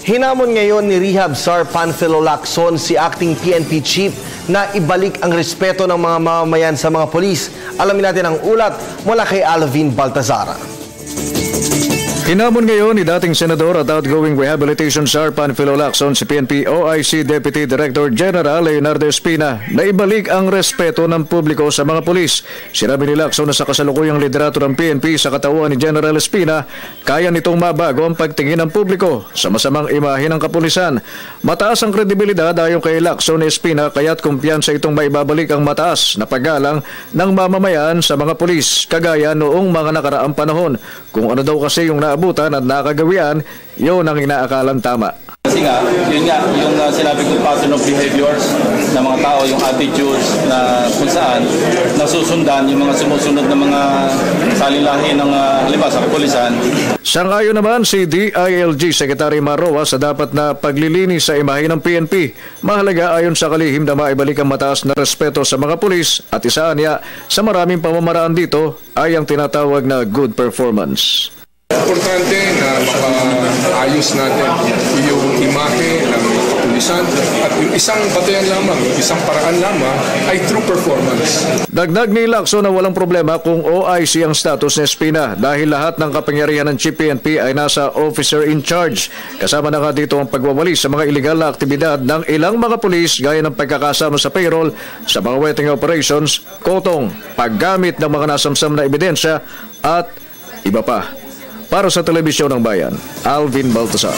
Hinamon ngayon ni Rehab Sar Panfilo Lacson si acting PNP chief na ibalik ang respeto ng mga mamamayan sa mga polis. Alamin natin ang ulat mula kay Alvin Baltazara. Hinamon ngayon ni dating Senador at outgoing Rehabilitation Sar Panfilo Lacson si PNP OIC Deputy Director General Leonardo Espina na ibalik ang respeto ng publiko sa mga pulis. Sinabi ni Lacson na sa kasalukuyang liderato ng PNP sa katauhan ni General Espina, kaya nitong mabago ang pagtingin ng publiko sa masamang imahe ng kapulisan. Mataas ang kredibilidad ayon kay Lacson Espina kaya't kumpiyansa itong maibabalik ang mataas na paggalang ng mamamayan sa mga pulis kagaya noong mga nakaraang panahon. Kung ano daw kasi yung naabutan at nakagawian, yun ang inaakalang tama. Kasi nga, yung sinabi kong pattern of behaviors ng mga tao, yung attitudes na kung saan nasusundan yung mga sumusunod na mga salilahin ng halimbawa sa kapulisan. Sangayon naman si DILG Secretary Marroa sa dapat na paglilinis sa imahe ng PNP. Mahalaga ayon sa kalihim na maibalik ang mataas na respeto sa mga pulis at isa niya sa maraming pamamaraan dito ay ang tinatawag na good performance. Importante na makaayos natin yung imahe ng kapulisan at yung isang batayan lamang, isang paraan lamang ay true performance. Dagdag ni Lacson na walang problema kung OIC ang status ni Espina dahil lahat ng kapangyarihan ng Chief PNP ay nasa officer in charge. Kasama na nga dito ang pagwawali sa mga iligal na aktibidad ng ilang mga pulis gaya ng pagkakasama sa payroll, sa mga wetting operations, kotong, paggamit ng mga nasamsam na ebidensya at iba pa. Para sa Telebisyon ng Bayan, Alvin Baltazar.